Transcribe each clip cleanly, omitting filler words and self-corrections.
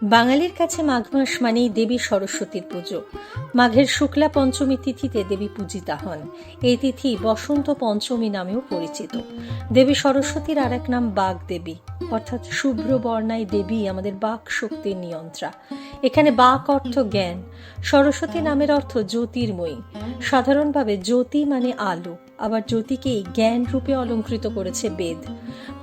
বাঙালির কাছে মাঘ মাস মানেই দেবী সরস্বতীর পুজো। মাঘের শুক্লা পঞ্চমী তিথিতে দেবী পূজিতা হন। এই তিথি বসন্ত পঞ্চমী নামেও পরিচিত। দেবী সরস্বতীর আর এক নাম বাগ দেবী, অর্থাৎ শুভ্র বর্ণায় দেবী আমাদের বাক শক্তির নিয়ন্ত্রা। এখানে বাক অর্থ জ্ঞান, সরস্বতী নামের অর্থ জ্যোতির্ময়ী। সাধারণভাবে জ্যোতি মানে আলো, আবার জ্যোতিকেই জ্ঞান রূপে অলঙ্কৃত করেছে বেদ।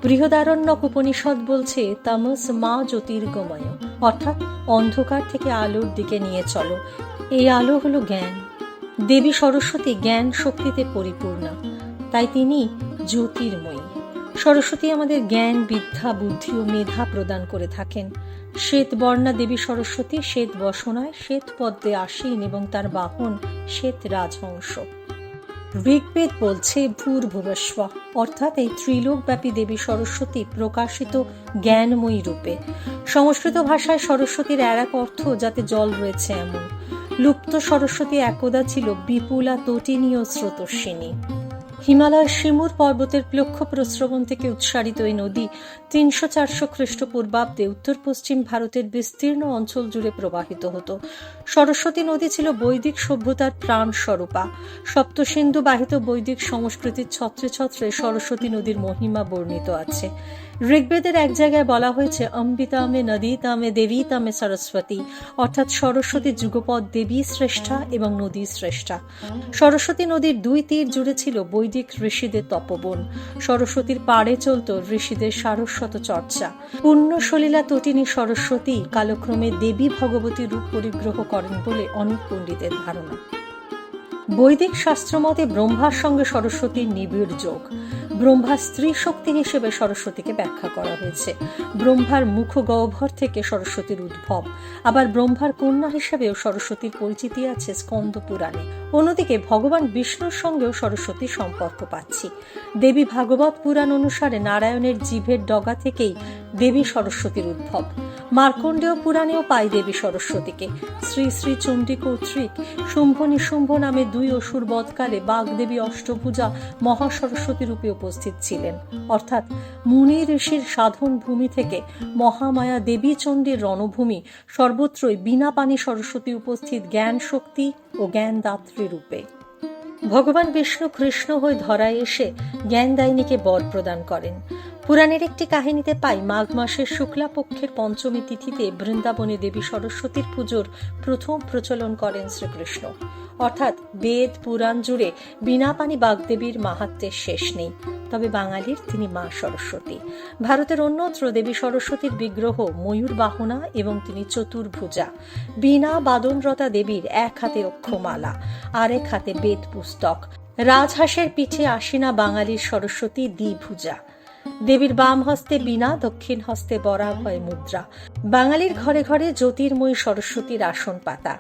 বৃহদারণ্যক উপনিষদ বলছে তামস মা জ্যোতির্গময়, অর্থাৎ অন্ধকার থেকে আলোর দিকে নিয়ে চলো। এই আলো হলো জ্ঞান। দেবী সরস্বতী জ্ঞান শক্তিতে পরিপূর্ণা, তাই তিনি জ্যোতির্ময়ী। সরস্বতী আমাদের জ্ঞান, বিদ্যা, বুদ্ধি ও মেধা প্রদান করে থাকেন। শ্বেত বর্ণা দেবী সরস্বতী শ্বেত বসনায় শ্বেত পদ্মে আসীন এবং তার বাহন শ্বেত রাজহংস। ঋগ্বেদ বলছে ভূর্ভুবস্ব, অর্থাৎ এই ত্রিলোকব্যাপী দেবী সরস্বতী প্রকাশিত জ্ঞানময়ী রূপে। সংস্কৃত ভাষায় সরস্বতীর আর এক অর্থ যাতে জল রয়েছে এমন। লুপ্ত সরস্বতী একদা ছিল বিপুলা তটিনী ও স্রোতস্বিনী। হিমালয় শিমুর পর্বতের লক্ষ্য প্রস্রবণ থেকে উৎসারিত এই নদী 300-400 খ্রিস্টপূর্বাব্দে উত্তর পশ্চিম ভারতের বিস্তীর্ণ অঞ্চল জুড়ে প্রবাহিত হতো। সরস্বতী নদী ছিল বৈদিক সভ্যতার প্রাণ স্বরূপা। সপ্তসিন্ধু বাহিত বৈদিক সংস্কৃতির ছত্রে ছত্রে সরস্বতী নদীর মহিমা বর্ণিত আছে। ঋগ্বেদের এক জায়গায় বলা হয়েছে অম্বিতামে নদী তামে দেবী তামে সরস্বতী, অর্থাৎ সরস্বতী যুগপৎ দেবী শ্রেষ্ঠা এবং নদী শ্রেষ্ঠা। সরস্বতী নদীর দুই তীর জুড়ে ছিল বৈদিক ঋষিদের তপবন। সরস্বতীর পাড়ে চলত ঋষিদের সারস্বত চর্চা। পুণ্য সলীলা তটিনী সরস্বতী কালক্রমে দেবী ভগবতী রূপ পরিগ্রহ করেন বলে অনেক পণ্ডিতের ধারণা। বৈদিক শাস্ত্রমতে ব্রহ্মার সঙ্গে সরস্বতীর নিবিড় যোগ। ব্রহ্মার স্ত্রী শক্তি হিসেবে সরস্বতীকে ব্যাখ্যা করা হয়েছে। ব্রহ্মার মুখ গহ্বর থেকে সরস্বতীর উদ্ভব। আবার ব্রহ্মার কন্যা হিসেবেও সরস্বতীর পরিচিতি আছে স্কন্দ পুরাণে। অন্যদিকে ভগবান বিষ্ণুর সঙ্গেও সরস্বতীর সম্পর্ক পাচ্ছি। দেবী ভাগবত পুরাণ অনুসারে নারায়ণের জিভের ডগা থেকেই দেবী সরস্বতীর উদ্ভব। মার্কণ্ডেয় পুরাণেও পাই দেবী সরস্বতীকে। শ্রী শ্রী চণ্ডী কৌত্রিক শুম্ভ নিশুম্ভ নামে দুই অসুর বধকালে বাগদেবী অষ্টভুজা মহাসরস্বতী রূপে উপস্থিত ছিলেন। অর্থাৎ মুনি ঋষির সাধন ভূমি থেকে মহামায়া দেবী চণ্ডীর রণভূমি সর্বত্রই বিনা পানি সরস্বতী উপস্থিত জ্ঞান শক্তি ও জ্ঞানদাত্রী রূপে। ভগবান বিষ্ণু কৃষ্ণ হয়ে ধরায় এসে জ্ঞানদায়িনীকে বর প্রদান করেন। পুরাণের একটি কাহিনীতে পাই মাঘ মাসের শুক্লা পক্ষের পঞ্চমী তিথিতে বৃন্দাবনে দেবী সরস্বতীর পুজোর প্রথম প্রচলন করেন শ্রীকৃষ্ণ। অর্থাৎ বেদ পুরাণ জুড়ে বিনা পানি বাগদেবীর মাহাত্ম্যের শেষ নেই। তবে বাঙালির তিনি মা সরস্বতী। ভারতের অন্যত্র দেবী সরস্বতীর বিগ্রহ ময়ূর বাহনা এবং তিনি চতুর্ভুজা। বীণা বাদনরতা দেবীর এক হাতে অক্ষমালা, আরেক হাতে বেদ পুস্তক। রাজহাঁসের পিঠে আসীনা বাঙালির সরস্বতী দ্বিভুজা। দেবীর বাম হস্তে বীণা, দক্ষিণ হস্তে বরাভয় মুদ্রা। বাঙালির ঘরে ঘরে জ্যোতির্ময়ী সরস্বতীর আসন পাতা।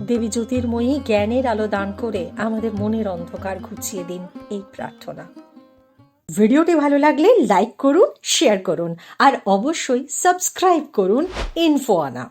দেবী জ্যোতির্ময়ী জ্ঞানের আলো দান করে আমাদের মনের অন্ধকার ঘুচিয়ে দিন, এই প্রার্থনা। ভিডিওটি ভালো লাগলে লাইক করুন, শেয়ার করুন আর অবশ্যই সাবস্ক্রাইব করুন ইনফোয়ানা।